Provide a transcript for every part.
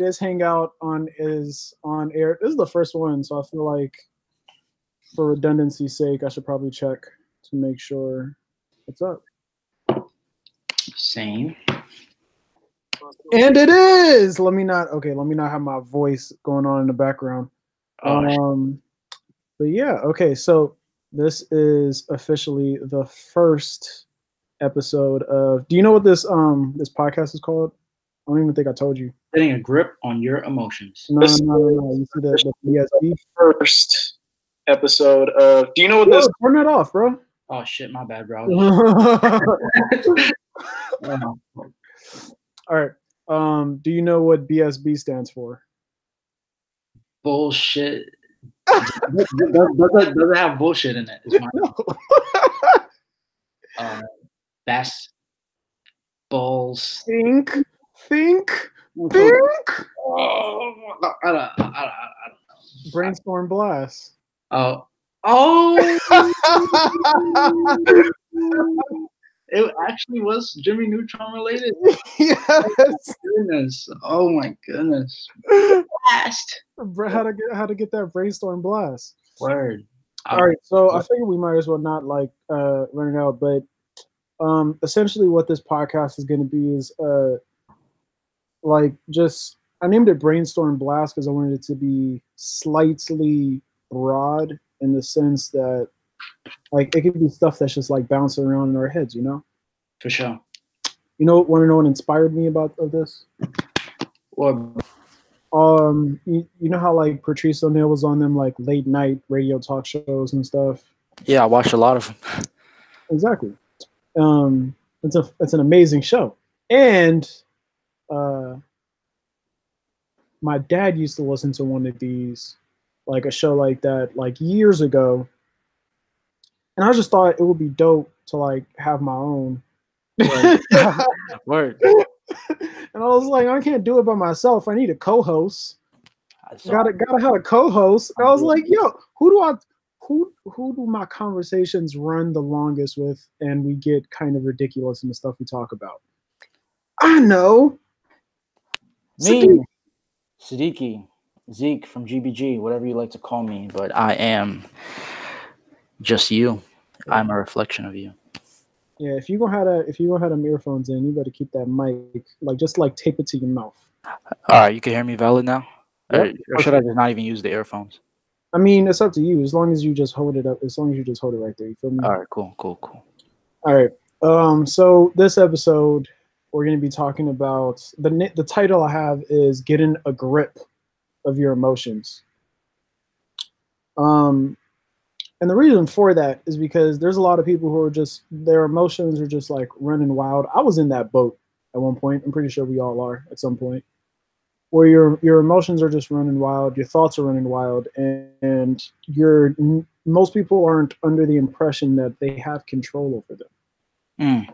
this hangout is on air. This is the first one, so I feel like for redundancy's sake, I should probably check to make sure what's up. Same. And it is. Let me not have my voice going on in the background. But yeah, okay. So this is officially the first episode of. Do you know what this podcast is called? I don't even think I told you. Getting a grip on your emotions. No. You see the BSB first episode of. Do you know what this? Turn that off, bro. Oh shit, my bad, bro. All right. Do you know what BSB stands for? Bullshit. Does it have bullshit in it? No. Bass balls. Think. Oh, I don't know. Brainstorm blast. Oh. It actually was Jimmy Neutron related. Yes. Goodness. Oh my goodness. Blast. How to get that brainstorm blast. Word. All right, so I figured we might as well not run it out, but essentially what this podcast is going to be is I named it Brainstorm Blast because I wanted it to be slightly broad in the sense that it could be stuff that's just bouncing around in our heads, you know? For sure. Want to know what inspired me about this? What? You know how Patrice O'Neal was on them late night radio talk shows and stuff? Yeah, I watched a lot of them. Exactly. It's an amazing show. And my dad used to listen to one of these, a show like that, years ago. And I just thought it would be dope to have my own. Word. And I was like, I can't do it by myself. I need a co-host. Gotta have a co-host. And I was like, yo, who do my conversations run the longest with and we get kind of ridiculous in the stuff we talk about? I know. Me. Siddiqui. Zeke from GBG, whatever you like to call me, but I am just you. I'm a reflection of you. Yeah, if you gonna have them earphones in, you better keep that mic just tape it to your mouth. All right, you can hear me valid now? Yep. Or should I just not even use the earphones? I mean, it's up to you. As long as you just hold it up. As long as you just hold it right there. You feel me? All right, cool. All right. So this episode, we're gonna be talking about the title I have is "Getting a Grip of Your Emotions." And the reason for that is because there's a lot of people who are their emotions are just running wild. I was in that boat at one point. I'm pretty sure we all are at some point, where your emotions are just running wild, your thoughts are running wild, and most people aren't under the impression that they have control over them.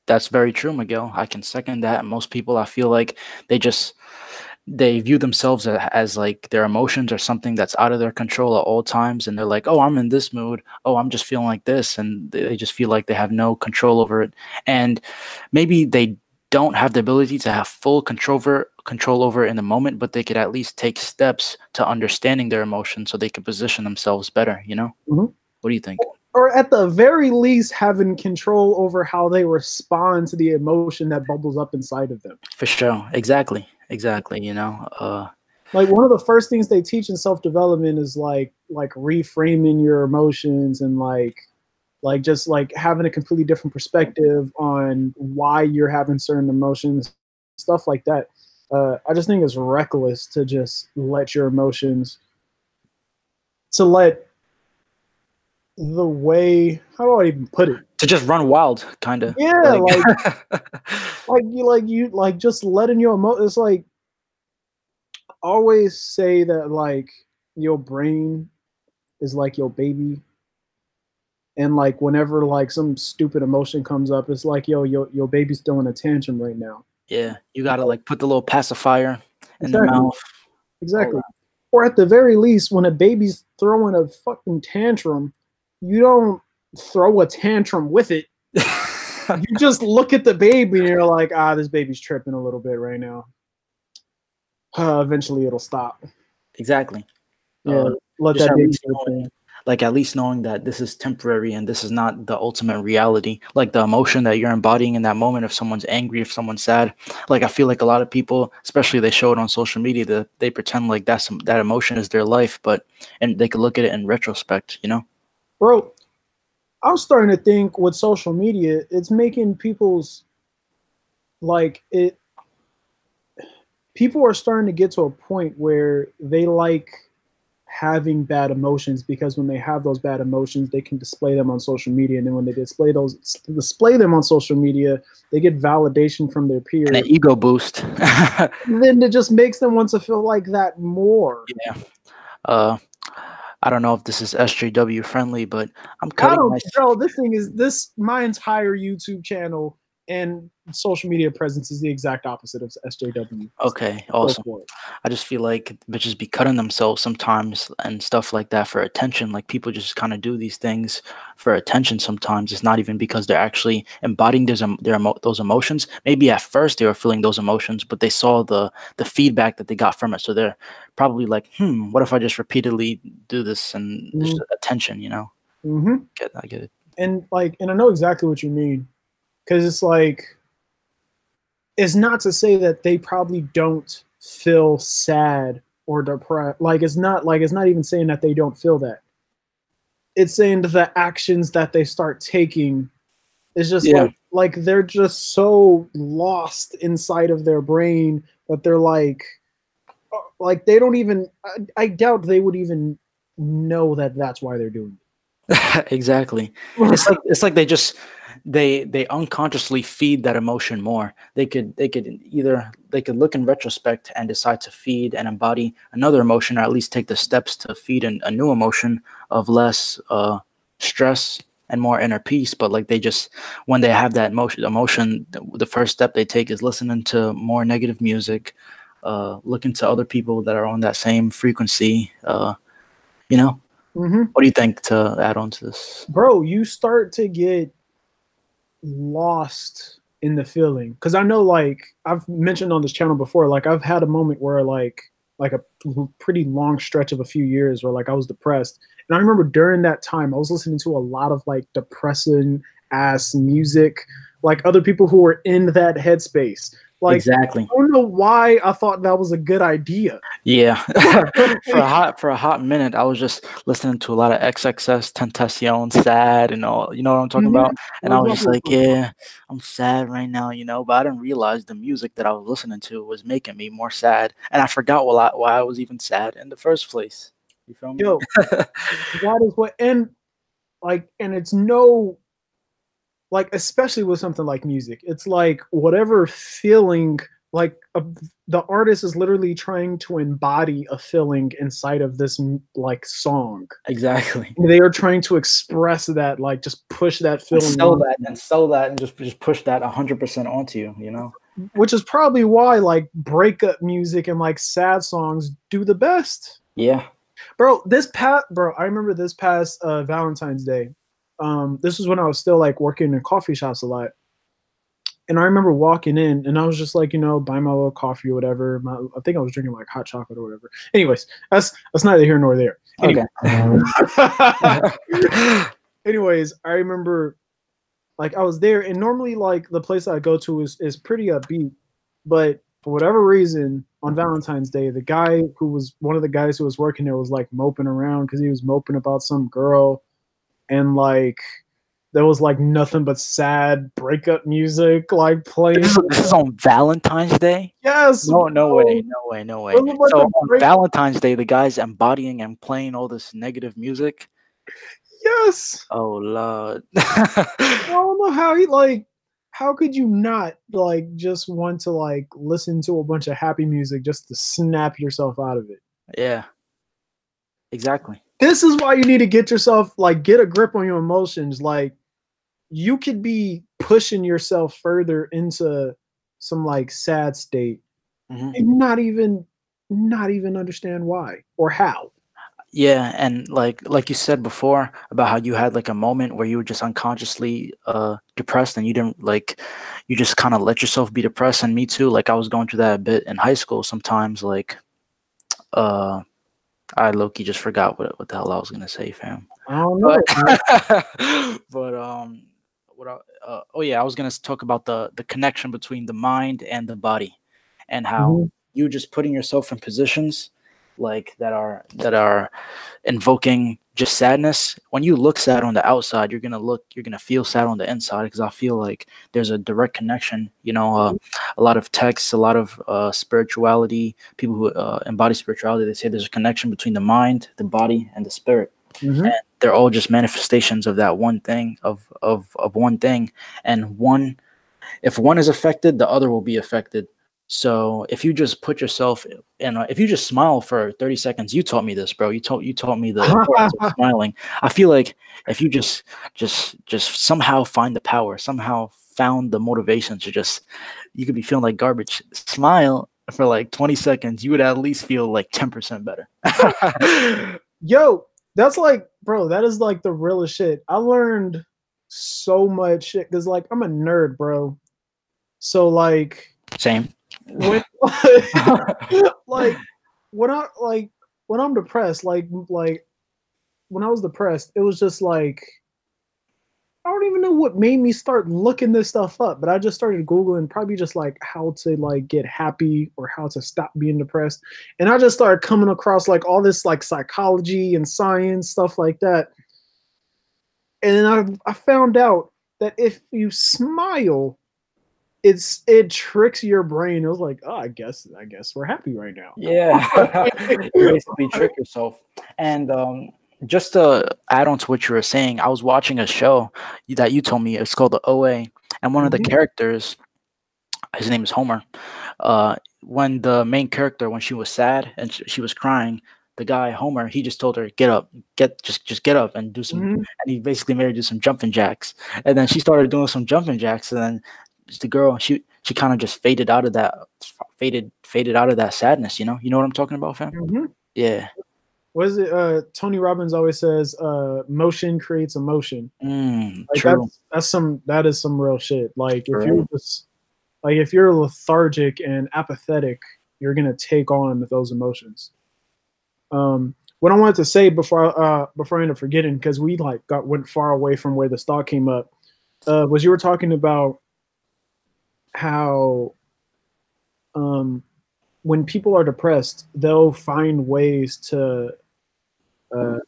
That's very true, Miguel. I can second that. Most people, I feel like they view themselves as their emotions are something that's out of their control at all times, and they're like, oh, I'm in this mood, oh, I'm just feeling like this, and they just feel like they have no control over it. And maybe they don't have the ability to have full control over it in the moment, but they could at least take steps to understanding their emotions so they can position themselves better, you know? Mm-hmm. What do you think? Or at the very least, having control over how they respond to the emotion that bubbles up inside of them. For sure. Exactly. You know, one of the first things they teach in self-development is reframing your emotions and just having a completely different perspective on why you're having certain emotions, stuff like that. I just think it's reckless to just let your emotions, the way, how do I even put it? To just run wild, kind of. Yeah, you just letting your emotions. It's always say that your brain is your baby, and whenever some stupid emotion comes up, it's your baby's throwing a tantrum right now. Yeah, you gotta put the little pacifier in the mouth. Exactly. Or at the very least, when a baby's throwing a fucking tantrum, you don't throw a tantrum with it. You just look at the baby and you're like, this baby's tripping a little bit right now. Eventually it'll stop. Exactly. Yeah, let Just that at baby least do its knowing, thing. like at least knowing that this is temporary and this is not the ultimate reality. Like the emotion that you're embodying in that moment, if someone's angry, if someone's sad, like I feel like a lot of people, especially they show it on social media, that they pretend like that emotion is their life, but and they could look at it in retrospect, you know? Bro, I'm starting to think with social media, it's making people's like it people are starting to get to a point where they like having bad emotions because when they have those bad emotions, they can display them on social media, and then when they display them on social media, they get validation from their And an peers. ego boost. And then it just makes them want to feel like that more. Yeah. Uh, I don't know if this is SJW friendly, but I'm I cutting don't, my. bro. This thing is this. My entire YouTube channel and social media presence is the exact opposite of SJW. Okay, Go awesome. for it. I just feel like bitches be cutting themselves sometimes and stuff like that for attention. Like people just kind of do these things for attention. Sometimes it's not even because they're actually embodying those emotions. Maybe at first they were feeling those emotions, but they saw the feedback that they got from it. So they're probably like, what if I just repeatedly do this and just attention? You know, Mm-hmm. I get it. And like, and I know exactly what you mean because it's like it's not to say that they probably don't feel sad or depressed. Like it's not even saying that they don't feel that. It's saying that the actions that they start taking is just Yeah. like they're just so lost inside of their brain that they're like they don't even. I doubt they would even know that that's why they're doing Exactly. it. It's like they unconsciously feed that emotion more. They could either they could look in retrospect and decide to feed and embody another emotion, or at least take the steps to feed a new emotion of less stress and more inner peace. But like they just when they have that emotion, the first step they take is listening to more negative music, looking to other people that are on that same frequency. You know, Hmm. what do you think to add on to this? Bro, you start to get lost in the feeling because I know like I've mentioned on this channel before, like I've had a moment where like a pretty long stretch of a few years where like I was depressed, and I remember during that time I was listening to a lot of like depressing ass music, like other people who were in that headspace. Like Exactly. I don't know why I thought that was a good idea. Yeah. For a hot minute, I was just listening to a lot of XXS Tentacion, sad and all. You know what I'm talking Mhm. about? And I was just like, yeah, I'm sad right now, but I didn't realize the music that I was listening to was making me more sad, and I forgot why I was even sad in the first place. You feel me? Yo, that is what, and like, and it's no, like especially with something like music, it's like whatever feeling, like the artist is literally trying to embody a feeling inside of this like song. Exactly. They are trying to express that, like just push that And feeling sell on, that and sell that and just push that 100% onto you. You know? which is probably why like breakup music and like sad songs do the best. Yeah. Bro, I remember this past Valentine's Day. This was when I was still like working in coffee shops a lot. And I remember walking in and I was just like, buying my little coffee or whatever. I think I was drinking like hot chocolate or whatever. Anyways, that's neither here nor there. Anyway. Okay. Anyways, I remember like I was there, and normally like the place I go to is pretty upbeat, but for whatever reason on Valentine's Day, the guy who was one of the guys who was working there was like moping around because he was moping about some girl, and like there was like nothing but sad breakup music like playing. This is on Valentine's Day? Yes, No, no bro. way, no way, no There way. was a bunch So of on break. Valentine's Day, the guy's embodying and playing all this negative music. Yes. Oh Lord. I don't know how he like. How could you not like just want to like listen to a bunch of happy music just to snap yourself out of it? Yeah, exactly. This is why you need to get yourself like get a grip on your emotions. Like you could be pushing yourself further into some like sad state Hmm. and not even understand why or how. Yeah, and like you said before about how you had like a moment where you were just unconsciously depressed and you didn't like you just kind of let yourself be depressed. And me too. Like I was going through that a bit in high school sometimes. Like uh I low-key just forgot what the hell I was gonna say, fam. I don't But know, man. but oh yeah, I was gonna talk about the connection between the mind and the body, and how Hmm. you just putting yourself in positions like that are invoking just sadness. When you look sad on the outside, you're gonna feel sad on the inside, because I feel like there's a direct connection. A lot of texts, a lot of spirituality, people who embody spirituality, they say there's a connection between the mind, the body, and the spirit, Hmm. and they're all just manifestations of that one thing, of one thing. And one if one is affected, the other will be affected. So if you just put yourself in, if you just smile for 30 seconds, you taught me this, bro. You taught me the importance of smiling. I feel like if you just somehow find the power, somehow found the motivation to just, you could be feeling like garbage, smile for like 20 seconds, you would at least feel like 10% better. Yo, that's like, bro, that is like the realest shit. I learned so much shit because, like, I'm a nerd, bro. So, Same. when, like, when I like when I'm depressed, like when I was depressed, it was just like I don't even know what made me start looking this stuff up, but I just started Googling probably just like how to like get happy or how to stop being depressed. And I just started coming across like all this like psychology and science, stuff like that. And then I found out that if you smile, it tricks your brain. It was like, oh, I guess we're happy right now. Yeah, you basically trick yourself. And just to add on to what you were saying, I was watching a show that you told me it's called the OA, and one of the Mhm, characters, his name is Homer. When the main character, when she was sad and she was crying, the guy Homer, he just told her, "Get up, just get up and do some." mhm. And he basically made her do some jumping jacks, and then she started doing some jumping jacks, and then the girl, she kind of just faded out of that, faded out of that sadness. You know what I'm talking about, fam? Mhm. Yeah. What is it? Tony Robbins always says, "Motion creates emotion." Like True. that is some real shit. Like For if you're real. just like if you're lethargic and apathetic, you're gonna take on those emotions. What I wanted to say before I end up forgetting, because we like went far away from where this thought came up, was you were talking about how um, when people are depressed, they'll find ways to. Uh,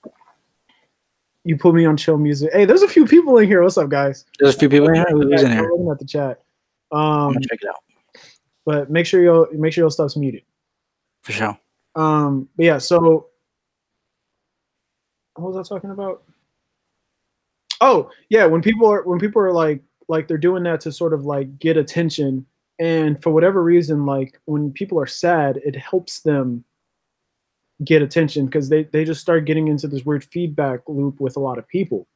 you put me on chill music. Hey, there's a few people in here. What's up, guys? There's a few people in here. Who's in I'm here? looking at the chat. I'm gonna Um, check it out but make sure your stuff's muted. for sure. But yeah. So what was I talking about? Oh yeah, when people are like they're doing that to sort of like get attention, and for whatever reason, like when people are sad, it helps them get attention because they just start getting into this weird feedback loop with a lot of people.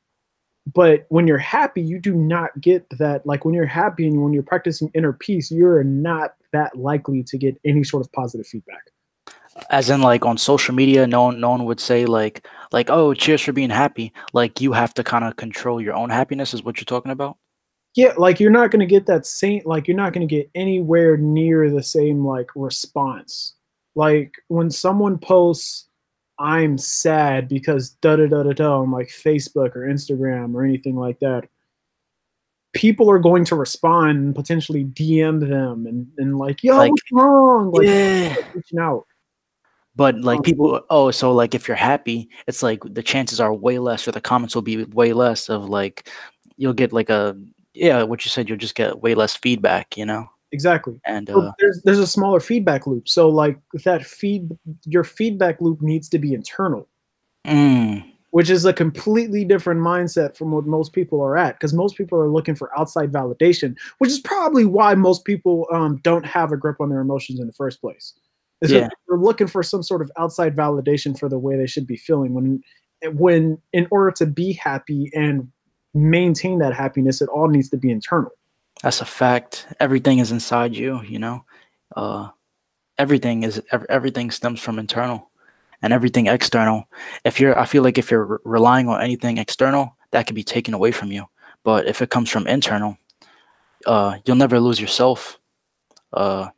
But when you're happy, you do not get that. Like when you're happy and when you're practicing inner peace, you're not that likely to get any sort of positive feedback. As in, like on social media, no one would say like, oh, cheers for being happy. Like you have to kind of control your own happiness, is what you're talking about. Yeah, like you're not going to get that same, like you're not going to get anywhere near the same like response. Like when someone posts I'm sad because da da da da da on like Facebook or Instagram or anything like that, people are going to respond and potentially DM them and like, yo, Like, what's wrong? Like yeah. reaching out. But like Um, people, oh, so like if you're happy, it's like the chances are way less, or the comments will be way less of like, you'll get like a, yeah, what you said, you'll just get way less feedback, exactly. And So there's a smaller feedback loop. So like that your feedback loop needs to be internal, mm, which is a completely different mindset from what most people are at, because most people are looking for outside validation, which is probably why most people don't have a grip on their emotions in the first place. Is because yeah, they're looking for some sort of outside validation for the way they should be feeling, when in order to be happy and maintain that happiness, it all needs to be internal. that's a fact. Everything is inside you. Uh, everything stems from internal. and everything external. I feel like if you're relying on anything external, that can be taken away from you. But if it comes from internal, you'll never lose yourself. Uh,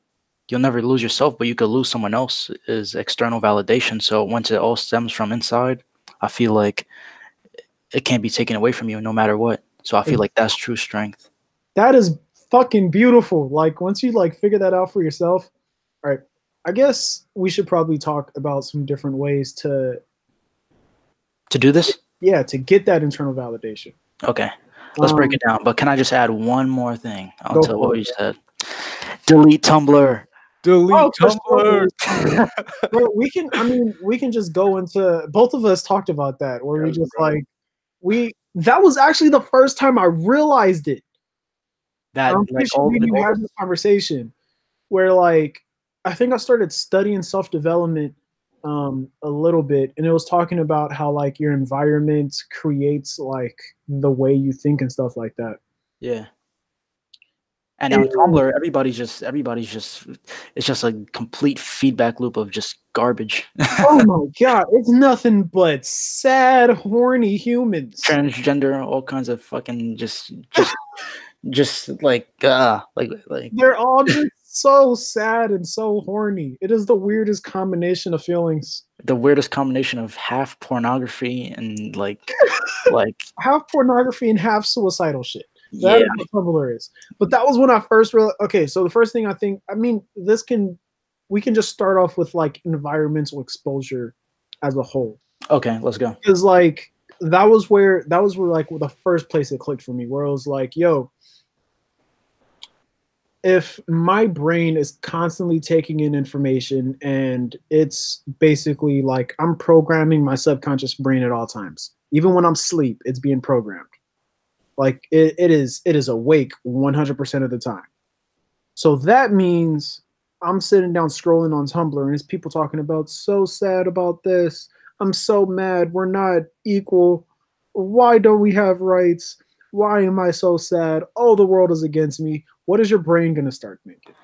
you'll never lose yourself, but you could lose someone else's external validation. So once it all stems from inside, I feel like it can't be taken away from you no matter what. So I feel like that's true strength. That is fucking beautiful. Like once you like figure that out for yourself, all right. I guess we should probably talk about some different ways to do this. Yeah, to get that internal validation. Okay, let's break it down. But can I just add one more thing onto what you said? Delete Tumblr. Delete Tumblr. Sure. Bro, we can just go into, both of us talked about that, where we just like that was actually the first time I realized it. That like we had this conversation where like I think I started studying self-development a little bit, and it was talking about how like your environment creates like the way you think and stuff like that. Yeah. And on Tumblr, everybody's just it's just a complete feedback loop of just garbage. Oh my god, it's nothing but sad, horny humans. Transgender, all kinds of fucking just like they're all just so sad and so horny. It is the weirdest combination of feelings. The weirdest combination of half pornography and like half pornography and half suicidal shit. That is what Tumblr is. But that was when I first realized. Okay, so the first thing we can just start off with like environmental exposure as a whole. Okay, let's go. Because like that was where like the first place it clicked for me, where it was like, yo, if my brain is constantly taking in information and it's basically like I'm programming my subconscious brain at all times, even when I'm asleep, it's being programmed. Like it is awake 100% of the time. So that means I'm sitting down scrolling on Tumblr and it's people talking about so sad about this. I'm so mad. We're not equal. Why don't we have rights? Why am I so sad? Oh, the world is against me. What is your brain going to start thinking?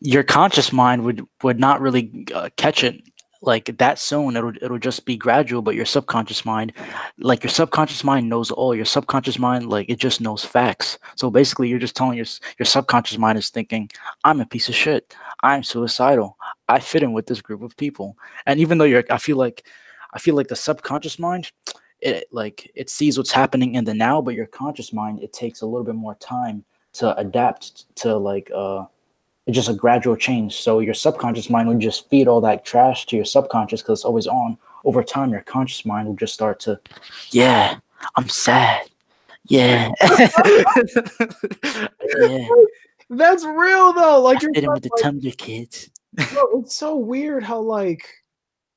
Your conscious mind would not really catch it like that soon. It'll just be gradual, but your subconscious mind knows all. Your subconscious mind, like, it just knows facts. So basically you're just telling your subconscious mind is thinking, I'm a piece of shit. I'm suicidal. I fit in with this group of people. And even though I feel like the subconscious mind, it sees what's happening in the now, but your conscious mind, it takes a little bit more time to adapt to like it's just a gradual change. So your subconscious mind will just feed all that trash to your subconscious because it's always on. Over time, your conscious mind will just start to, yeah, I'm sad. Yeah. Yeah. That's real though. Like you're fit in with the Tumblr kids. Bro, it's so weird how like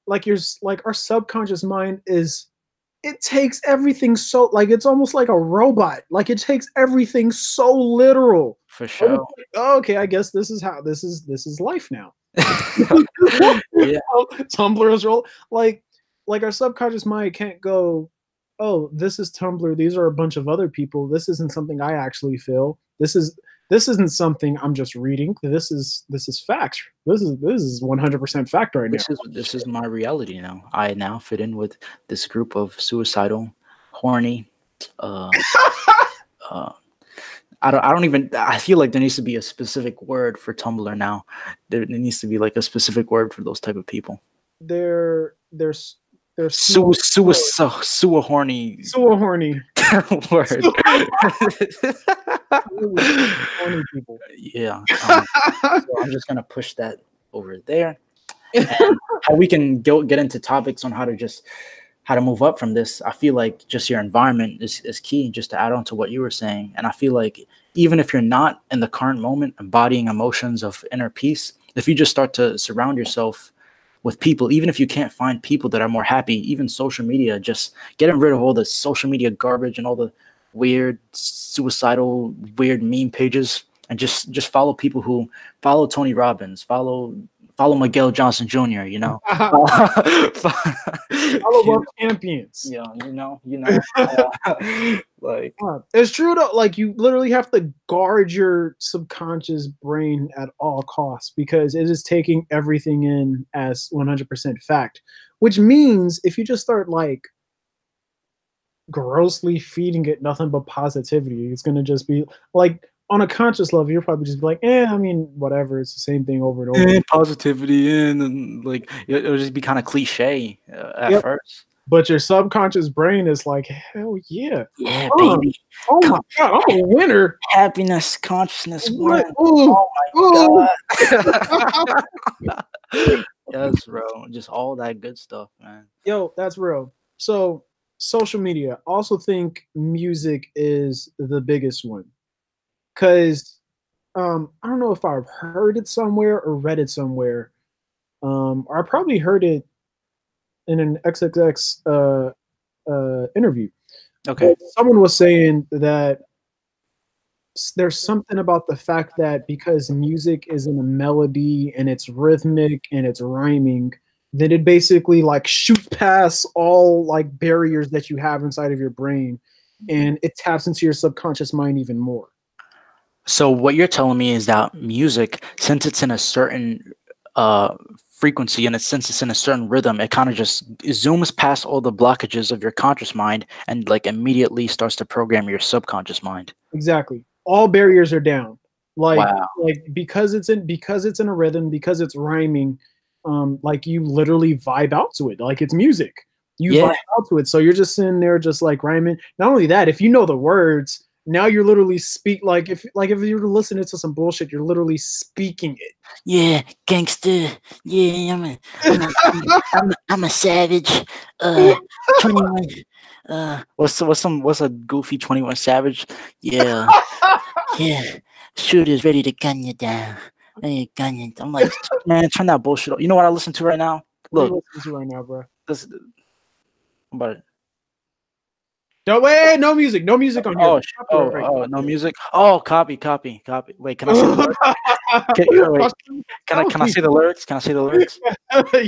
our subconscious mind it takes everything so like it's almost like a robot. Like it takes everything so literal. For sure. Like, oh, okay, I guess this is life now. Yeah. Tumblr is roll like our subconscious mind can't go, oh, this is Tumblr. These are a bunch of other people. This isn't something I actually feel. This isn't something I'm just reading. This is fact. This is 100% fact right now. This is my reality now. I now fit in with this group of suicidal, horny. I feel like there needs to be a specific word for Tumblr now. There needs to be like a specific word for those type of people. They're sewer horny. Sewer horny. Word. Horny people. Yeah. So I'm just gonna push that over there. And how we can get into topics on how to move up from this. I feel like just your environment is key, just to add on to what you were saying. And I feel like even if you're not in the current moment embodying emotions of inner peace, if you just start to surround yourself with people, even if you can't find people that are more happy, even social media, just getting rid of all the social media garbage and all the weird suicidal weird meme pages, and just follow people who follow Tony Robbins, follow Miguel Johnson Jr., you know. Follow champions. Yeah, you know. Like, it's true though. Like you literally have to guard your subconscious brain at all costs because it is taking everything in as 100% fact. which means if you just start like grossly feeding it nothing but positivity, it's gonna just be like on a conscious level, you're probably just be like, I mean, whatever, it's the same thing over and over. And positivity and like it'll just be kind of cliche at Yep. first. But your subconscious brain is like, hell yeah. Yeah, Oh, baby. oh my Con- god, I'm a winner. Happiness, consciousness, What? win. Ooh, Oh ooh. my god. Yes, bro. Just all that good stuff, man. Yo, that's real. So social media. I also think music is the biggest one. Cause I don't know if I've heard it somewhere or read it somewhere. Or I probably heard it in an XXX interview. Okay. But someone was saying that there's something about the fact that because music is in a melody and it's rhythmic and it's rhyming, that it basically like shoots past all like barriers that you have inside of your brain, and it taps into your subconscious mind even more. So what you're telling me is that music, since it's in a certain uh frequency and since it's in a certain rhythm, it kind of just zooms past all the blockages of your conscious mind and like immediately starts to program your subconscious mind. Exactly. All barriers are down. Like Wow. because it's in a rhythm, because it's rhyming, like you literally vibe out to it. Like it's music. You Yeah. vibe out to it. So you're just sitting there just like rhyming. Not only that, if you know the words, now you're literally speak like if you're listening to some bullshit, you're literally speaking it. Yeah, gangster. Yeah, I'm a savage. 21. What's a goofy 21 Savage? Yeah, yeah. Shooters ready to gun you down. Ready to gun you. I'm like, man, turn that bullshit off. You know what I listen to right now? What are you Look, listening to right now, bro? this about it. No way, no music, no music on here. No music. Oh, copy. Wait, can I say the lyrics? Wait, can I say the lyrics? Can I say the lyrics?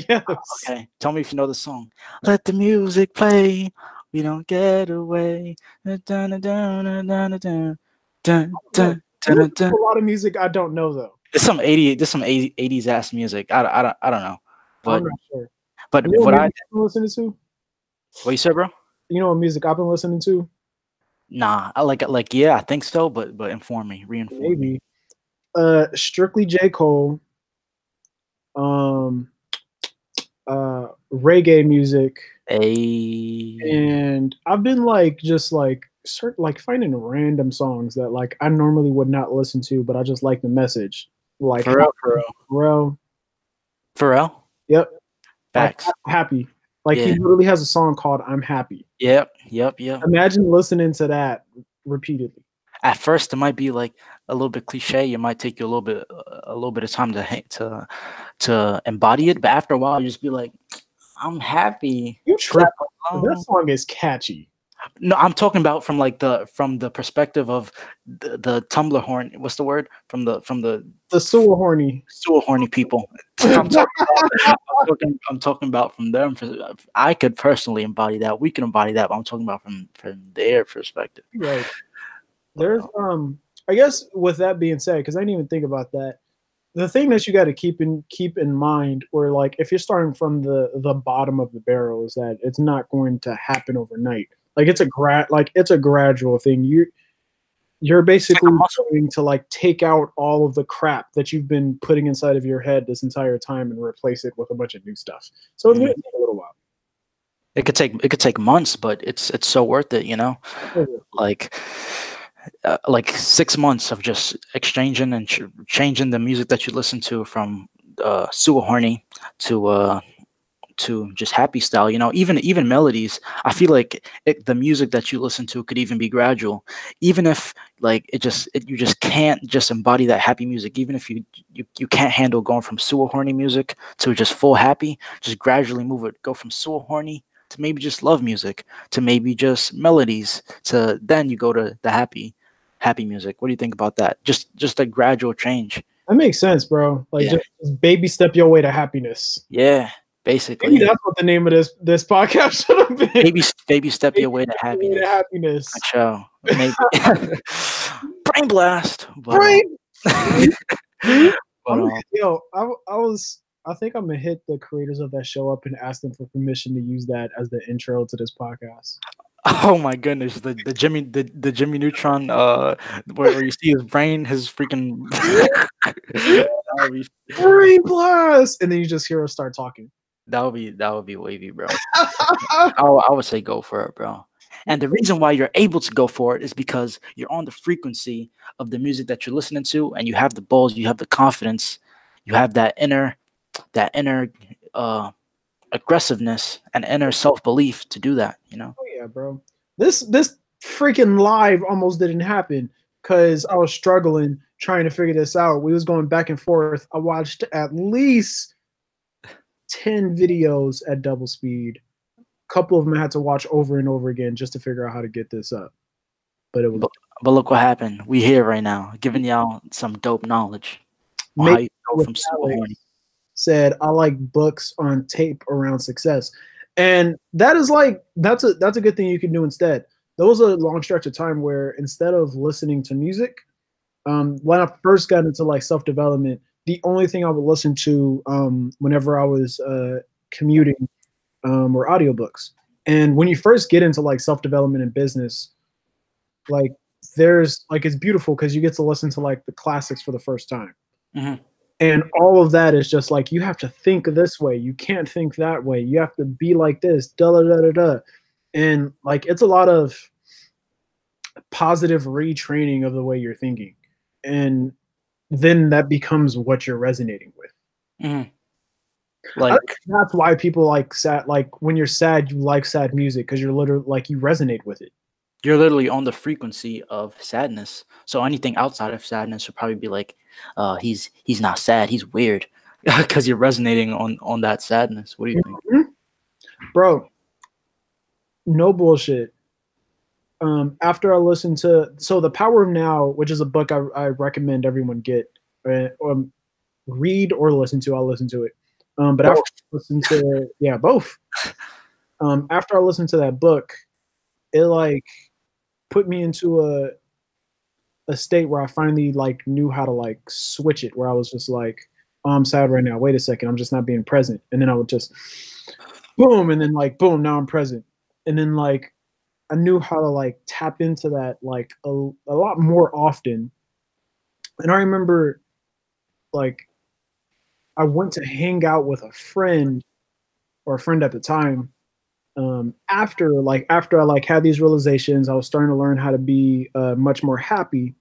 Yes. Okay, tell me if you know the song. Let the music play. We don't get away. Dun, dun, dun, dun, dun, dun, dun, No, dun, you dun, listen to dun. a lot of music I don't know though. It's some 80s ass music. I don't know. I'm But not sure. but You know what what I music I've been listening to? what you said, bro? You know what music I've been listening to? Nah, I like yeah, I think so, but inform me, reinform me. Maybe. Strictly J. Cole, um, reggae music, Hey, and I've been like just like like finding random songs that like I normally would not listen to, but I just like the message. Like for real, for real, Pharrell, for real. yep, like Facts. happy. Like he Yeah. literally has a song called "I'm Happy." Yep. Imagine listening to that repeatedly. At first, it might be like a little bit cliche. It might take you a little bit of time to embody it. But after a while, you just be like, I'm happy. You Clap trip. That along. song is catchy. No, I'm talking about from like the perspective of the Tumblr horn. What's the word from the The sewer horny. sewer horny people? I'm talking about from them. I could personally embody that. We can embody that. But I'm talking about from their perspective. Right. But, There's I guess with that being said, because I didn't even think about that. The thing that you got to keep in mind, or like if you're starting from the bottom of the barrel, is that it's not going to happen overnight. Like it's a gradual thing. You're it's like a basically muscle. going to like take out all of the crap that you've been putting inside of your head this entire time and replace it with a bunch of new stuff. So it's Mhm. gonna take a little while. It could take months, but it's so worth it. You know, like. Like 6 months of just exchanging and changing the music that you listen to from sewer horny to just happy style. You know, even melodies. I feel like the music that you listen to could even be gradual, even if like you just can't just embody that happy music. Even if you can't handle going from sewer horny music to just full happy, just gradually move it. Go from sewer horny to maybe just love music to maybe just melodies to then you go to the happy music. What do you think about that? Just a gradual change. That makes sense, bro. Like Yeah. just baby step your way to happiness. Yeah. Maybe Basically. that's what the name of this podcast should have been. Baby step Baby your way to step your way to happiness. happiness. Good show. Maybe. Brain blast. But Right? but Yo, I I think I'm gonna hit the creators of that show up and ask them for permission to use that as the intro to this podcast. Oh my goodness, the Jimmy Neutron where you see his brain, his freaking that would be Brain blast, and then you just hear us start talking. that would be wavy, bro. I would say go for it, bro. And the reason why you're able to go for it is because you're on the frequency of the music that you're listening to, and you have the balls, you have the confidence, you have that inner aggressiveness and inner self belief to do that. You know. Oh yeah, bro. This freaking live almost didn't happen because I was struggling trying to figure this out. We was going back and forth. I watched at least 10 videos at double speed. A couple of them I had to watch over and over again just to figure out how to get this up. But it was But look what happened. We here right now, giving y'all some dope knowledge on how you go from super horny. said I like books on tape around success. And that is like that's a good thing you can do instead. There was a long stretch of time where instead of listening to music, when I first got into like self-development, the only thing I would listen to whenever I was commuting were audiobooks. And when you first get into like self-development and business, like there's like it's beautiful because you get to listen to like the classics for the first time. Mhm. And all of that is just like you have to think this way. You can't think that way. You have to be like this. Da da da da da. And like it's a lot of positive retraining of the way you're thinking. And then that becomes what you're resonating with. Mhm. I Like think that's why people like sad. Like when you're sad, you like sad music because you're literally like you resonate with it. you're literally on the frequency of sadness. So anything outside of sadness would probably be like, he's not sad. He's weird because you're resonating on that sadness. What do you think? Mhm. Bro, no bullshit. After I listened to The Power of Now, which is a book I recommend everyone get, read or listen to. I'll listen to it. But after I listened to both. After I listened to that book, it like put me into a state where I finally like knew how to like switch it. Where I was just like, oh, I'm sad right now. Wait a second, I'm just not being present. And then I would just boom, and then like boom, now I'm present. And then like I knew how to like tap into that like a lot more often. And I remember like I went to hang out with a friend or a friend at the time. After I like had these realizations, I was starting to learn how to be much more happy.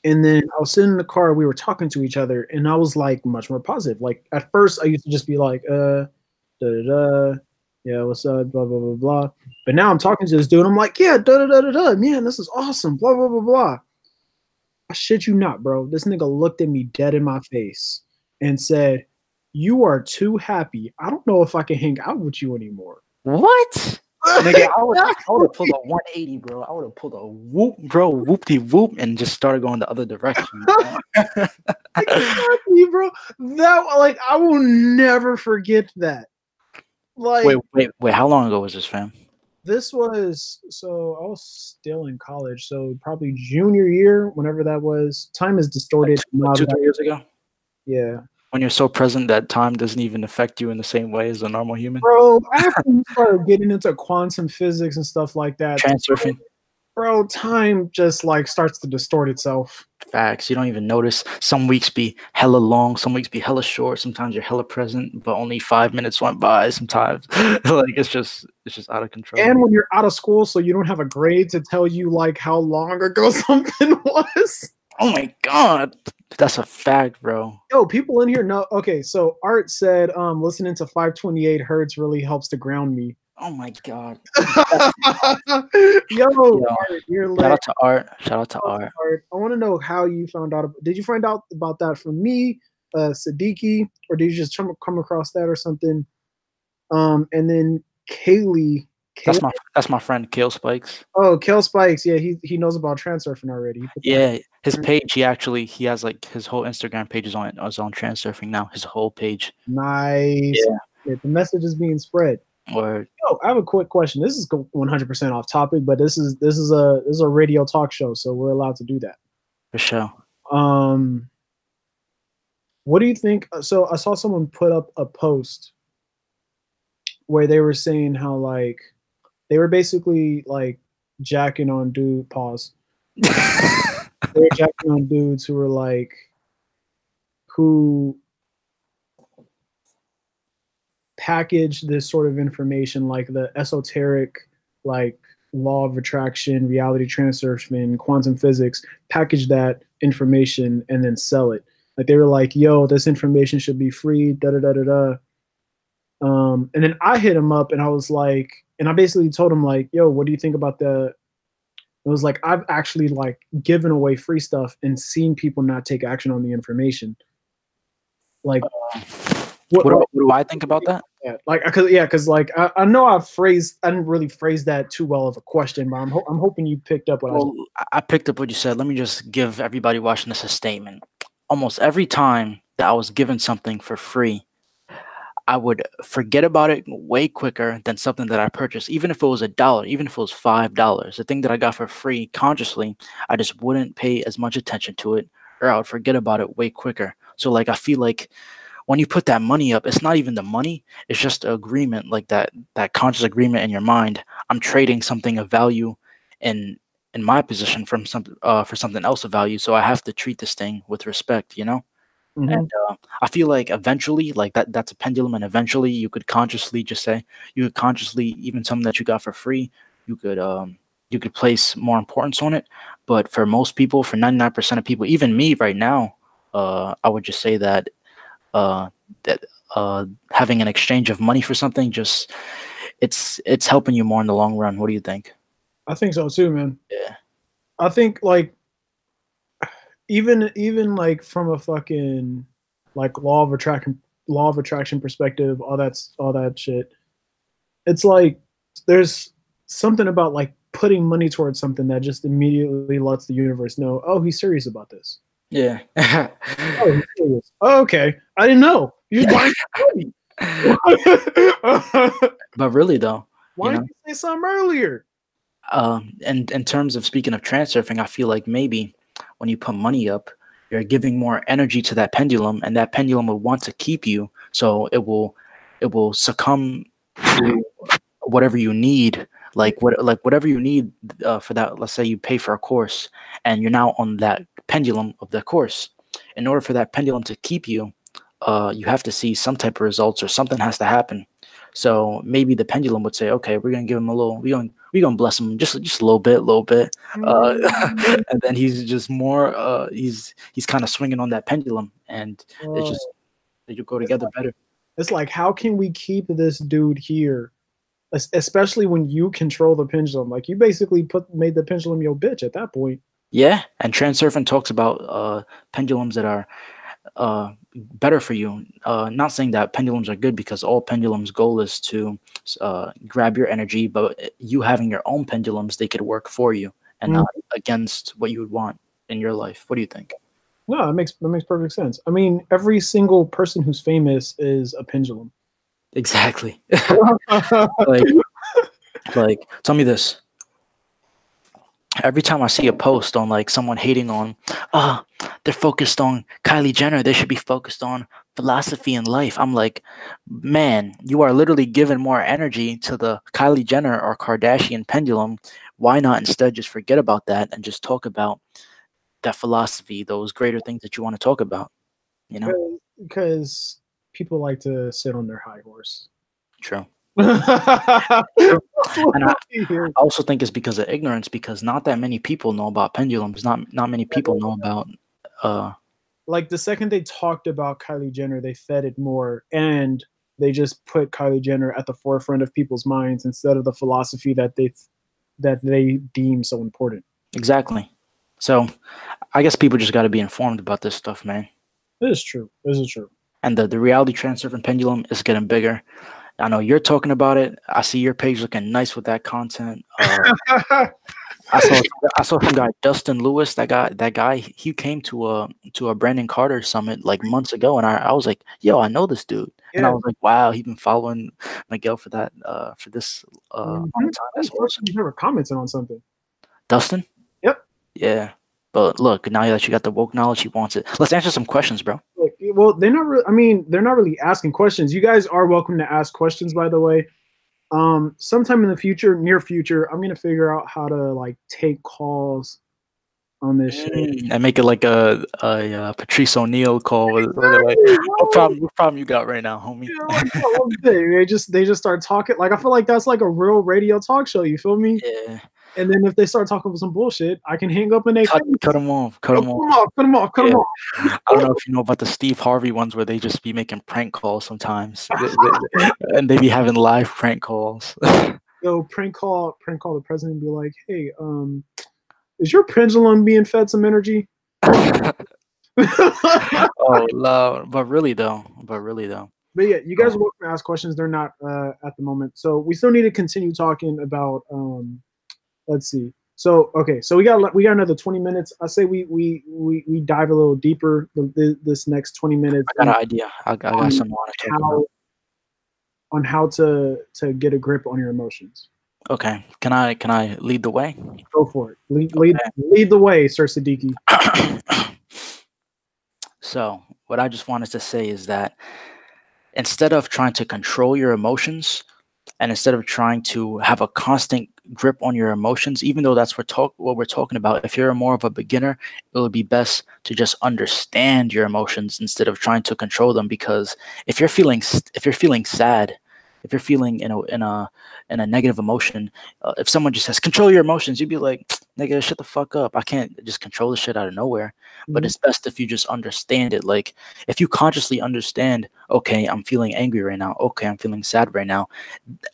And then I was sitting in the car, we were talking to each other, and I was like much more positive. Like at first, I used to just be like, da da da, yeah, what's up, blah blah blah blah. But now I'm talking to this dude, I'm like, yeah, da da da da da, man, this is awesome, blah blah blah blah. I shit you not, bro. This nigga looked at me dead in my face and said, "You are too happy. I don't know if I can hang out with you anymore." What? Nigga, I would have pulled a 180, bro. I would have pulled a whoop, bro, whoopty whoop, and just started going the other direction. Exactly, bro. That like I will never forget that. Like Wait. How long ago was this, fam? this was so I was still in college, so probably junior year, whenever that was. Time is distorted. Like 2, 3 years ago? Yeah. When you're so present that time doesn't even affect you in the same way as a normal human? Bro, after you started getting into quantum physics and stuff like that, Transurfing? bro, time just like starts to distort itself. Facts. You don't even notice. Some weeks be hella long, some weeks be hella short. Sometimes you're hella present, but only 5 minutes went by. Sometimes, like it's just out of control. And when you're out of school, so you don't have a grade to tell you like how long ago something was. Oh my god, that's a fact, bro. Yo, people in here know. Okay, so Art said, listening to 528 hertz really helps to ground me. Oh my god. Yo, Art, you're Shout lit. out to Art. Shout out to Art. I want to know how you found out. Did you find out about that from me, Siddiqui, or did you just come across that or something? And then Kaylee. That's my friend Kale Spikes. Oh, Kel Spikes. Yeah, he knows about Transurfing already. Yeah, his page. He has like his whole Instagram page is on Transurfing now. His whole page. Nice. Yeah, the message is being spread. Or I have a quick question. This is 100% off topic, but this is a radio talk show, so we're allowed to do that. for sure. What do you think? So I saw someone put up a post where they were saying how like they were basically like jacking on dude pause. They were jacking on dudes who were like who package this sort of information like the esoteric like law of attraction, reality transfer, quantum physics, package that information and then sell it. Like they were like, yo, this information should be free, da da da da da. And then I hit him up and I was like, and I basically told him like, yo, what do you think about the it was like I've actually like given away free stuff and seen people not take action on the information. Like what, What, like, what do I think about that? yeah, like, cause like I know I didn't really phrase that too well of a question, but I'm hoping you picked up what I. Well, I picked up what you said. Let me just give everybody watching this a statement. Almost every time that I was given something for free, I would forget about it way quicker than something that I purchased, even if it was $1, even if it was $5. The thing that I got for free consciously, I just wouldn't pay as much attention to it, or I would forget about it way quicker. So, like, I feel like when you put that money up, it's not even the money; it's just an agreement, like that conscious agreement in your mind. I'm trading something of value, in in my position from something for something else of value. So I have to treat this thing with respect, you know. Mm-hmm. And I feel like eventually, like that's a pendulum, and eventually you could consciously just say, you could consciously, even something that you got for free, you could you could place more importance on it. But for most people, for 99% of people, even me right now, I would just say that uh, that having an exchange of money for something, just it's helping you more in the long run. What do you think? I think so too, man. Yeah. I think like even like from a fucking like law of attraction perspective, all that shit. It's like there's something about like putting money towards something that just immediately lets the universe know, oh, he's serious about this. Yeah. Oh, he's serious. Oh, okay, I didn't know. You're buying money. But really though, you Why know. didn't you say something earlier? And in terms of speaking of transurfing, I feel like maybe when you put money up, you're giving more energy to that pendulum, and that pendulum will want to keep you. So it will succumb to whatever you need, like whatever you need for that. Let's say you pay for a course, and you're now on that pendulum of the course. In order for that pendulum to keep you, you have to see some type of results, or something has to happen. So maybe the pendulum would say, okay, we're gonna give him a little, we're gonna bless him just a little bit, uh, and then he's just more, he's kind of swinging on that pendulum, and it's Oh, just they go it's together like better. it's like how can we keep this dude here? Especially when you control the pendulum. Like you basically put made the pendulum your bitch at that point. Yeah, and Transurfing talks about pendulums that are better for you. Not saying that pendulums are good, because all pendulums' goal is to grab your energy, but you having your own pendulums, they could work for you and Mm. not against what you would want in your life. What do you think? No, that makes perfect sense. I mean, every single person who's famous is a pendulum. Exactly. like, tell me this. Every time I see a post on like someone hating on, ah, they're focused on Kylie Jenner, they should be focused on philosophy and life. I'm like, man, you are literally giving more energy to the Kylie Jenner or Kardashian pendulum. Why not instead just forget about that and just talk about that philosophy, those greater things that you want to talk about, you know? Because people like to sit on their high horse. True. That's True. And I what we hear. also think it's because of ignorance, because not that many people know about pendulums. Not many people know about uh Like the second they talked about Kylie Jenner, they fed it more, and they just put Kylie Jenner at the forefront of people's minds instead of the philosophy that they deem so important. exactly. So I guess people just got to be informed about this stuff, man. This is true. This is true. And the reality transfer from pendulum is getting bigger. I know you're talking about it. I see your page looking nice with that content. I saw I saw some guy, Dustin Lewis. That guy, he came to a Brandon Carter summit like months ago, and I was like, yo, I know this dude. And I Yeah. was like, wow, he's been following Miguel for that for this Mhm. long time. I That's was awesome. you never commented on something. Dustin? Yep. Yeah. But look, now that you got the woke knowledge, he wants it. Let's answer some questions, bro. Like, well, they're not really. I mean, they're not really asking questions. You guys are welcome to ask questions, by the way. Sometime in the future, near future, I'm gonna figure out how to like take calls on this shit. And make it like a Patrice O'Neal call where they're like, Exactly, what problem you got right now, homie? yeah, like, what was it? They just start talking. Like I feel like that's like a real radio talk show. You feel me? Yeah. And then if they start talking about some bullshit, I can hang up in their face. Cut them off. Cut them off. Cut them off. Cut them Yeah. off. I don't know if you know about the Steve Harvey ones where they just be making prank calls sometimes, and they be having live prank calls. Yo, prank call the president and be like, hey, is your pendulum being fed some energy? Oh, love. But really though. But yeah, you guys are welcome to ask questions. They're not at the moment. So we still need to continue talking about let's see. So okay, so we got another 20 minutes. I say we dive a little deeper this next 20 minutes. I got an idea. I got something I want to talk about. On how to get a grip on your emotions. Okay. Can I lead the way? Go for it. Lead the way, Sir Siddiqui. So what I just wanted to say is that instead of trying to control your emotions, and instead of trying to have a constant grip on your emotions, even though that's what we're talking about, if you're more of a beginner, it would be best to just understand your emotions instead of trying to control them. Because if you're feeling sad, if you're feeling in a negative emotion, if someone just says control your emotions, you'd be like, nigga, shut the fuck up. I can't just control the shit out of nowhere. But it's best if you just understand it. Like if you consciously understand, okay, I'm feeling angry right now. Okay, I'm feeling sad right now.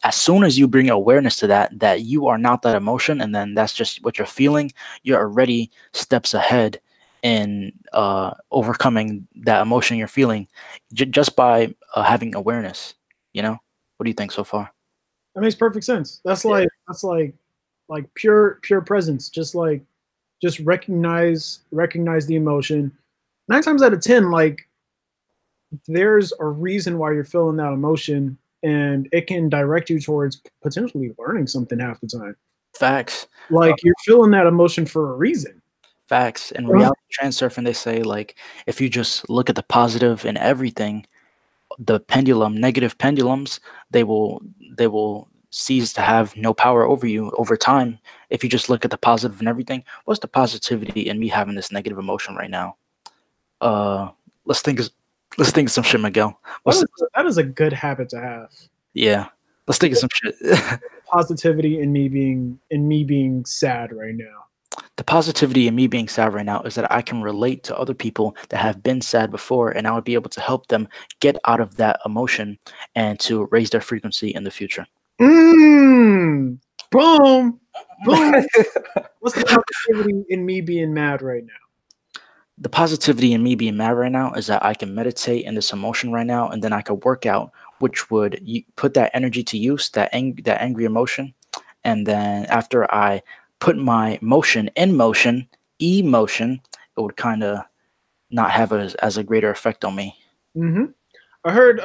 As soon as you bring awareness to that you are not that emotion, and then that's just what you're feeling, you're already steps ahead in overcoming that emotion you're feeling just by having awareness. You know, what do you think so far? That makes perfect sense. That's like pure presence. Just recognize the emotion. 9 times out of 10, like there's a reason why you're feeling that emotion, and it can direct you towards potentially learning something half the time. Facts. Like you're feeling that emotion for a reason. Facts. In reality transurfing, they say like if you just look at the positive in everything, the negative pendulums, they will cease to have no power over you over time. If you just look at the positive and everything, what's the positivity in me having this negative emotion right now? Let's think of some shit, Miguel. That is a good habit to have. Yeah, let's think of some shit. Positivity in me being sad right now. The positivity in me being sad right now is that I can relate to other people that have been sad before, and I would be able to help them get out of that emotion and to raise their frequency in the future. Boom. Boom. What's the positivity in me being mad right now? The positivity in me being mad right now is that I can meditate in this emotion right now, and then I could work out, which would put that energy to use, that angry emotion. And then after I put my motion in motion, emotion, it would kind of not have as a greater effect on me. Mm-hmm. I heard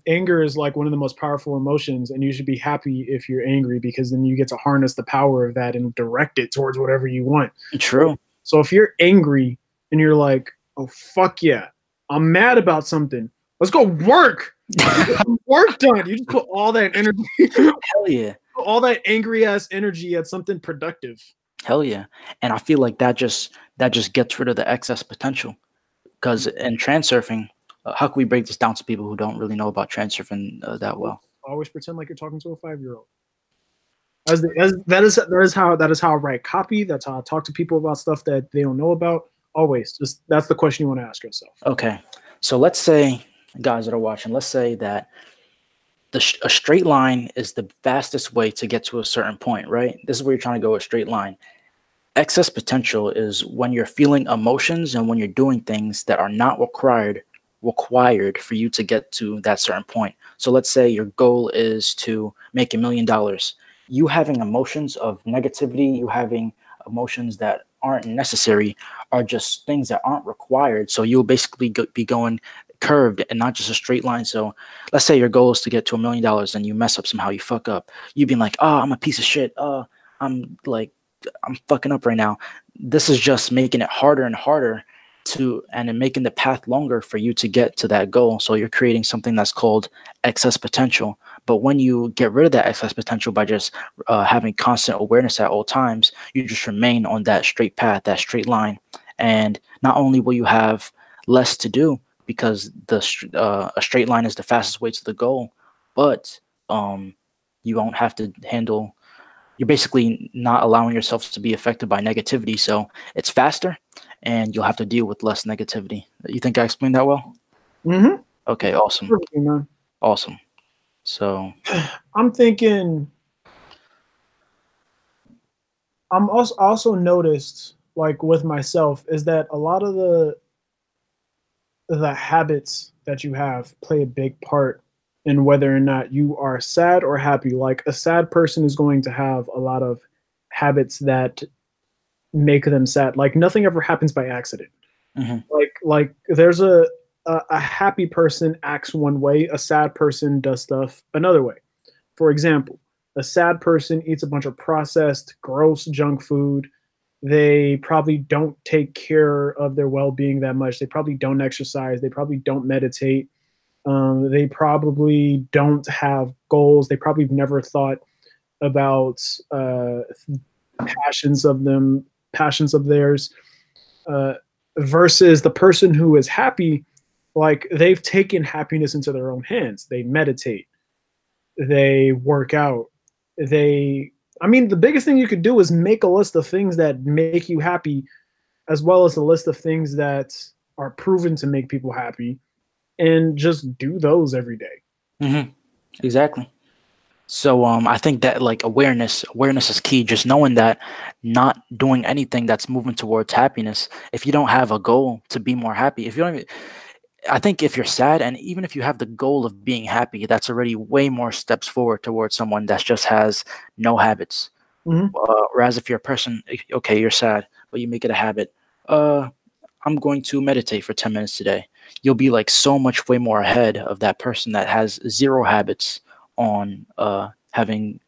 anger is like one of the most powerful emotions, and you should be happy if you're angry because then you get to harness the power of that and direct it towards whatever you want. True. So if you're angry and you're like, oh, fuck yeah, I'm mad about something, let's go work. Work done. You just put all that energy. Hell yeah. All that angry ass energy at something productive. Hell yeah. And I feel like that just gets rid of the excess potential. Because in transurfing, how can we break this down to people who don't really know about transurfing that well? Always pretend like you're talking to a 5-year-old. That is how I write copy. That's how I talk to people about stuff that they don't know about. Always, just that's the question you want to ask yourself. Okay, so let's say, guys that are watching, let's say that a straight line is the fastest way to get to a certain point, right? This is where you're trying to go, a straight line. Excess potential is when you're feeling emotions and when you're doing things that are not required for you to get to that certain point. So let's say your goal is to make $1 million. You having emotions of negativity, you having emotions that aren't necessary are just things that aren't required. So you'll basically be going curved and not just a straight line. So let's say your goal is to get to $1 million and you mess up somehow, you fuck up. You've been like, oh, I'm a piece of shit. I'm like I'm fucking up right now. This is just making it harder and harder and then making the path longer for you to get to that goal. So you're creating something that's called excess potential. But when you get rid of that excess potential by just having constant awareness at all times, you just remain on that straight path, that straight line. And not only will you have less to do because a straight line is the fastest way to the goal, but you won't have to handle. You're basically not allowing yourself to be affected by negativity, so it's faster, and you'll have to deal with less negativity. You think I explained that well? Mm-hmm. Okay, awesome, Perfectly, man. awesome. So I'm thinking. I'm also noticed, like with myself, is that a lot of the habits that you have play a big part in whether or not you are sad or happy. Like a sad person is going to have a lot of habits that make them sad. Like nothing ever happens by accident. mhm. Like there's a happy person acts one way, a sad person does stuff another way. For example, a sad person eats a bunch of processed, gross junk food. They probably don't take care of their well-being that much. They probably don't exercise. They probably don't meditate. They probably don't have goals. They probably never thought about passions of them, passions of theirs. Uh, Versus the person who is happy, like they've taken happiness into their own hands. They meditate. They work out. I mean, the biggest thing you could do is make a list of things that make you happy, as well as a list of things that are proven to make people happy, and just do those every day. Exactly. So I think that like awareness is key. Just knowing that, not doing anything that's moving towards happiness. If you don't have a goal to be more happy, if you don't even, I think if you're sad, and even if you have the goal of being happy, that's already way more steps forward towards someone that just has no habits. Mm-hmm. Whereas if you're a person, okay, you're sad, but you make it a habit. Uh, I'm going to meditate for 10 minutes today. You'll be like so much way more ahead of that person that has zero habits on having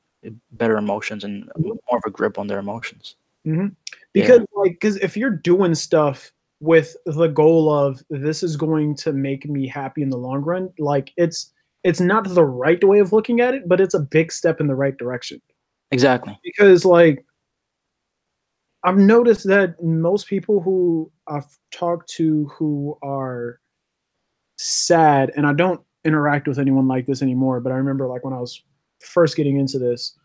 better emotions and more of a grip on their emotions. Mm-hmm. Yeah, Because if you're doing stuff with the goal of this is going to make me happy in the long run, like it's not the right way of looking at it, but it's a big step in the right direction. exactly. Because like I've noticed that most people who I've talked to who are sad, and I don't interact with anyone like this anymore, but I remember like when I was first getting into this,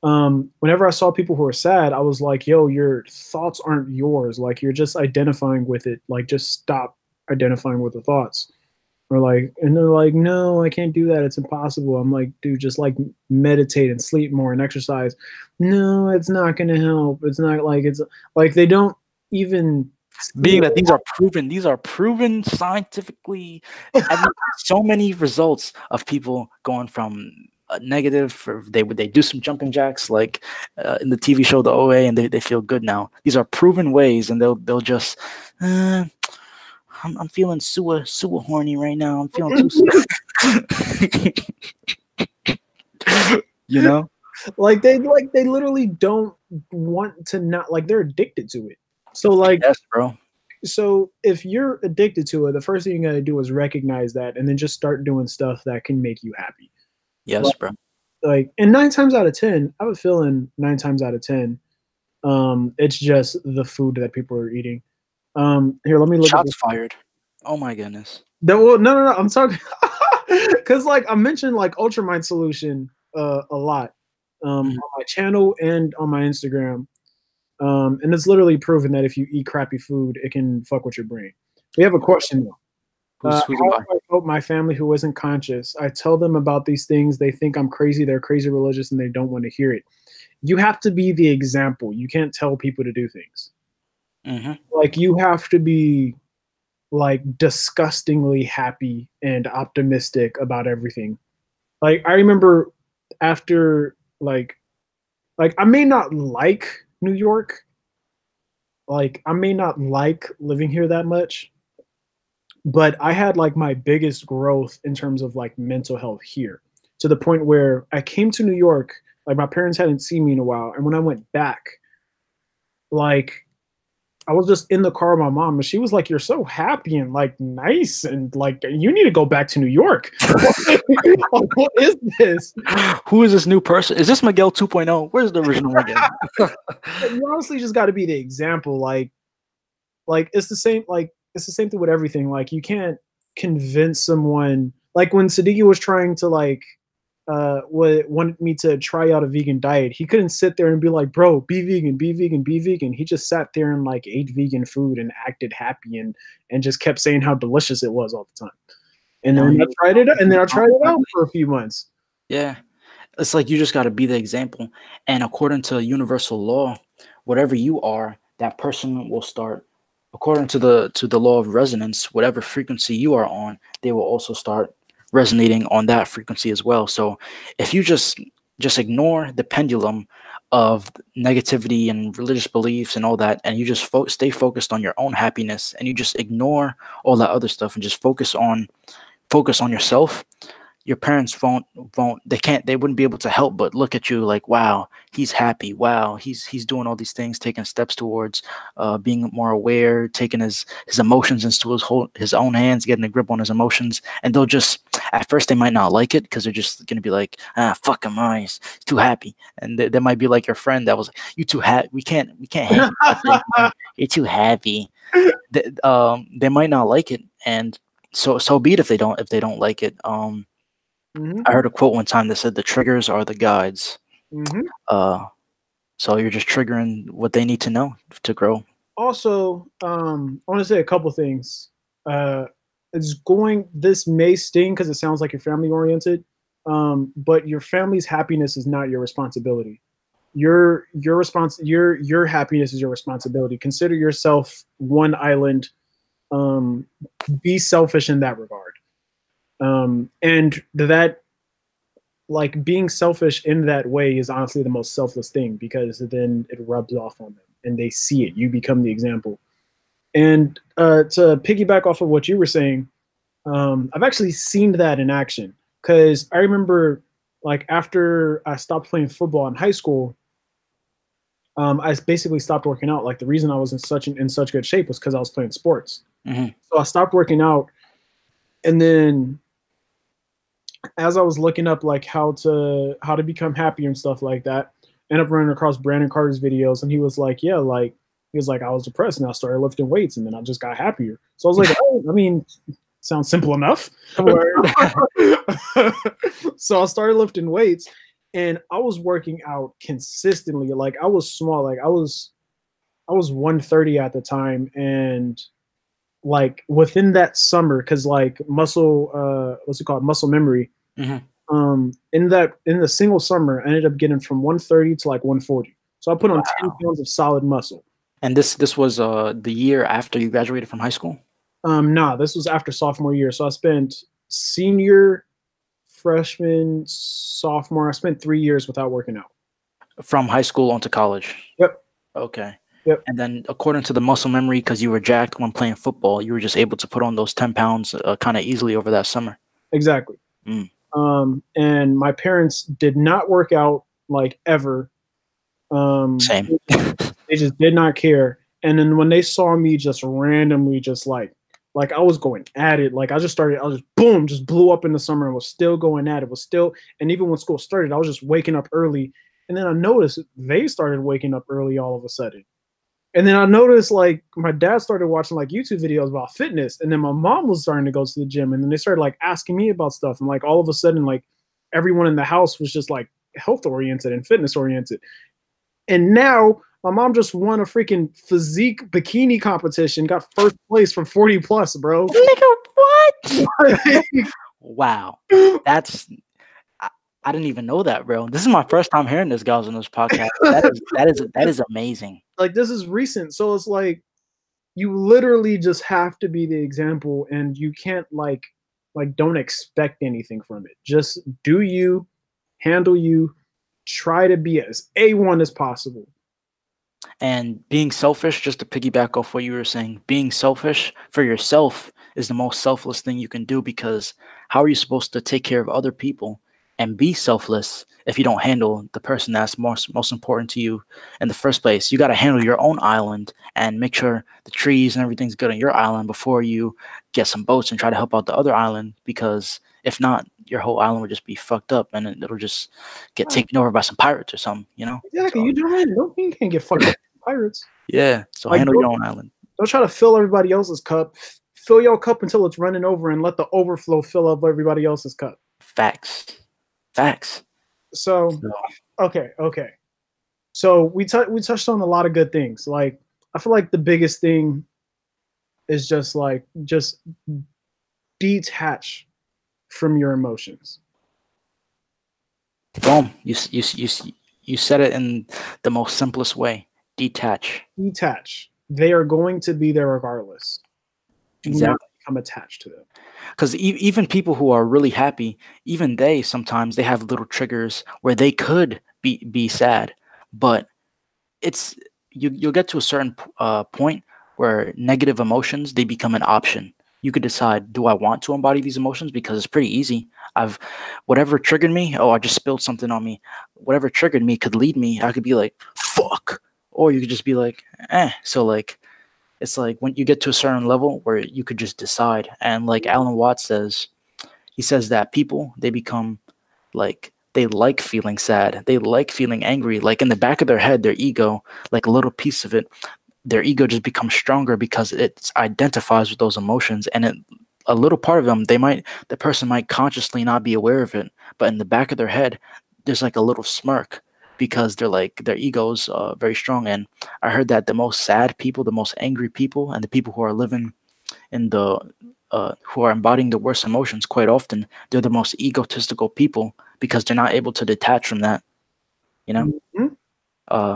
whenever I saw people who are sad, I was like, yo, your thoughts aren't yours. Like you're just identifying with it. Like just stop identifying with the thoughts. Or like, and they're like, no, I can't do that. It's impossible. I'm like, dude, just like meditate and sleep more and exercise. No, it's not going to help. It's not like it's like they don't even see Being it. that these are proven scientifically, so many results of people going from negative, they do some jumping jacks like in the TV show The OA, and they feel good now. These are proven ways, and they'll just I'm feeling sewer horny right now. I'm feeling too you know. Like they literally don't want to not like they're addicted to it. So like Yes, bro. so if you're addicted to it, the first thing you gotta do is recognize that and then just start doing stuff that can make you happy. Yes, bro. Like and 9 times out of 10, I have a feeling 9 times out of 10, it's just the food that people are eating. Here, let me look at Shots this. fired. Oh my goodness. No, no, I'm talking because like I mentioned like Ultramind Solution a lot on my channel and on my Instagram. And it's literally proven that if you eat crappy food, it can fuck with your brain. We have a question though. Who's How a do I help my family who isn't conscious? I tell them about these things. They think I'm crazy. They're crazy religious and they don't want to hear it. You have to be the example. You can't tell people to do things. mm-hmm. Like you have to be like disgustingly happy and optimistic about everything. Like I remember after like I may not like New York. Like I may not like living here that much, but I had like my biggest growth in terms of like mental health here to the point where I came to New York, like my parents hadn't seen me in a while. And when I went back, like I was just in the car with my mom, and she was like, "You're so happy and like nice, and like you need to go back to New York." What is this? Who is this new person? Is this Miguel 2.0? Where's the original Miguel? You honestly just got to be the example. Like it's the same thing with everything. Like you can't convince someone. Like when Siddiqui was trying to like wanted me to try out a vegan diet. He couldn't sit there and be like, bro, be vegan, be vegan, be vegan. He just sat there and like ate vegan food and acted happy and just kept saying how delicious it was all the time. And Now then I he tried it, and then I tried it out for a few months. Yeah. It's like you just got to be the example. And according to universal law, whatever you are, that person will start. According to the law of resonance, whatever frequency you are on, they will also start resonating on that frequency as well. So if you just ignore the pendulum of negativity and religious beliefs and all that, and you just stay focused on your own happiness, and you just ignore all that other stuff and just focus on yourself, your parents they wouldn't be able to help but look at you like, wow, he's happy, wow, he's doing all these things, taking steps towards being more aware, taking his emotions into his own hands, getting a grip on his emotions. And they'll just, at first they might not like it, because they're just gonna be like, fuck him, he's too happy. And they might be like your friend that was like, you too happy, we can't hang out anymore. You're too happy. They might not like it, and so be it if they don't like it. Mm-hmm. I heard a quote one time that said the triggers are the guides. Mm-hmm. Uh, so you're just triggering what they need to know to grow. Also, I want to say a couple things. Uh, this may sting because it sounds like you're family oriented, but your family's happiness is not your responsibility. Your happiness is your responsibility. Consider yourself one island. Be selfish in that regard. And that, like, being selfish in that way is honestly the most selfless thing, because then it rubs off on them and they see it. You become the example. And to piggyback off of what you were saying, I've actually seen that in action, because I remember, like, after I stopped playing football in high school, I basically stopped working out. Like, the reason I was in such good shape was because I was playing sports. Mm-hmm. So I stopped working out, and then as I was looking up like how to become happier and stuff like that, I ended up running across Brandon Carter's videos, and he was like, yeah, like he was like, I was depressed and I started lifting weights, and then I just got happier. So I was like, oh, I mean, sounds simple enough. So I started lifting weights, and I was working out consistently. Like, I was small, like I was 130 at the time, and like within that summer, because like what's it called, muscle memory. Mm-hmm. In the single summer, I ended up getting from 130 to like 140. So I put on 10 pounds of solid muscle. And this was the year after you graduated from high school? Nah, this was after sophomore year. So I spent senior, freshman, sophomore. I spent 3 years without working out. From high school onto college? Yep. Okay. Yep. And then according to the muscle memory, because you were jacked when playing football, you were just able to put on those 10 pounds kind of easily over that summer. Exactly. Mm. And my parents did not work out, like, ever. Same. They just did not care. And then when they saw me just randomly, just like I was going at it, like I just boom, just blew up in the summer and was still going at it, and even when school started, I was just waking up early. And then I noticed they started waking up early all of a sudden. And then I noticed, like, my dad started watching like YouTube videos about fitness, and then my mom was starting to go to the gym, and then they started like asking me about stuff, and like all of a sudden, like, everyone in the house was just like health oriented and fitness oriented. And now my mom just won a freaking physique bikini competition, got first place from 40 plus, bro. Nigga, what? Wow, I didn't even know that, bro. This is my first time hearing this, guys, on this podcast. That is amazing. Like, this is recent, so it's like you literally just have to be the example, and you can't like don't expect anything from it. Just do you, handle you, try to be as A1 as possible. And being selfish, just to piggyback off what you were saying, being selfish for yourself is the most selfless thing you can do, because how are you supposed to take care of other people and be selfless if you don't handle the person that's most important to you in the first place. You got to handle your own island and make sure the trees and everything's good on your island before you get some boats and try to help out the other island, because if not, your whole island will just be fucked up and it'll just get taken over by some pirates or something, you know? Exactly. So, You can't get fucked up by pirates. yeah. So Like, handle your own island. Don't try to fill everybody else's cup. Fill your cup until it's running over and let the overflow fill up everybody else's cup. Facts. So okay. So we touched on a lot of good things. Like, I feel like the biggest thing is just detach from your emotions. Boom. You said it in the most simplest way. Detach. They are going to be there regardless. Do not become attached to them. Because even people who are really happy, even they sometimes they have little triggers where they could be sad, but it's you'll get to a certain point where negative emotions, they become an option. You could decide, do I want to embody these emotions? Because it's pretty easy. Whatever triggered me, I just spilled something on me. Whatever triggered me could lead me. I could be like, fuck. Or you could just be like, eh. So like, it's like when you get to a certain level where you could just decide. And like Alan Watts says, he says that people, they become like, they like feeling sad. They like feeling angry. Like in the back of their head, their ego, like a little piece of it, their ego just becomes stronger because it identifies with those emotions. And a little part of them, the person might consciously not be aware of it, but in the back of their head, there's like a little smirk because they're like, their ego's very strong. And I heard that the most sad people, the most angry people, and the people who are living in the who are embodying the worst emotions, quite often they're the most egotistical people because they're not able to detach from that, you know.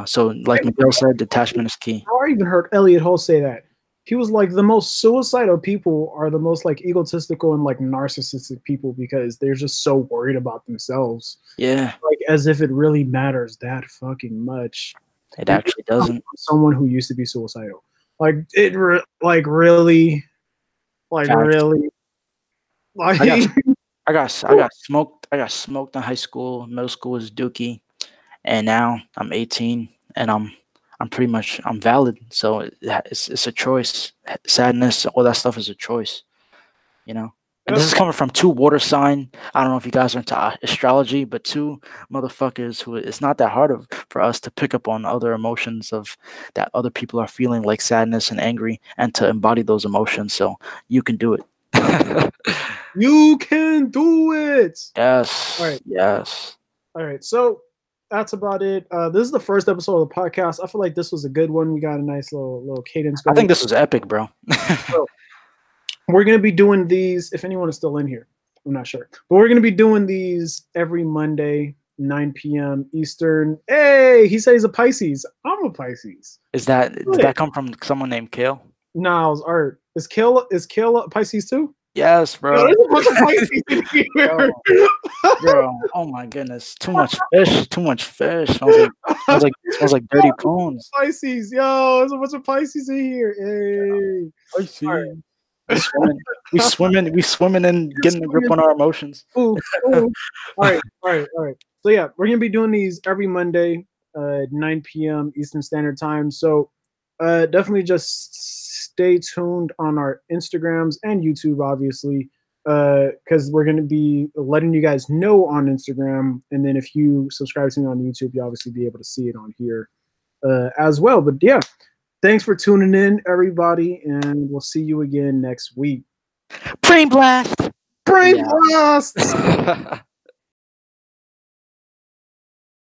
So like Miguel said, detachment is key. I even heard Elliot Hull say that. He was like, the most suicidal people are the most like egotistical and like narcissistic people because they're just so worried about themselves. Yeah, like as if it really matters that fucking much. It actually doesn't. Someone who used to be suicidal, like it, really. Like I got smoked. I got smoked in high school. Middle school was dookie, and now I'm 18 and I'm valid. So it's a choice. Sadness, all that stuff is a choice, you know. And this is coming from two water sign. I don't know if you guys are into astrology, but two motherfuckers who it's not that hard for us to pick up on other emotions of that other people are feeling, like sadness and angry, and to embody those emotions. So you can do it. You can do it. Yes. All right. Yes. All right. So that's about it. This is the first episode of the podcast. I feel like this was a good one. We got a nice little cadence going. I think this was epic, bro. So, we're going to be doing these, if anyone is still in here, I'm not sure. But we're going to be doing these every Monday, 9 p.m. Eastern. Hey, he says he's a Pisces. I'm a Pisces. Did that come from someone named Kale? No, it's Art. Is Kale a Pisces too? Yes, bro. Yo, there's a bunch of Pisces in here. Bro, oh my goodness. Too much fish. Smells like dirty prawns. Pisces, yo, there's a bunch of Pisces in here. Hey. Pisces. Right. We swimming and getting a grip on our emotions. Ooh. All right. So yeah, we're gonna be doing these every Monday, 9 p.m. Eastern Standard Time. So definitely just stay tuned on our Instagrams and YouTube, obviously, because we're gonna be letting you guys know on Instagram, and then if you subscribe to me on YouTube, you'll obviously be able to see it on here as well. But yeah. Thanks for tuning in, everybody, and we'll see you again next week. Brain blast! Brain blast!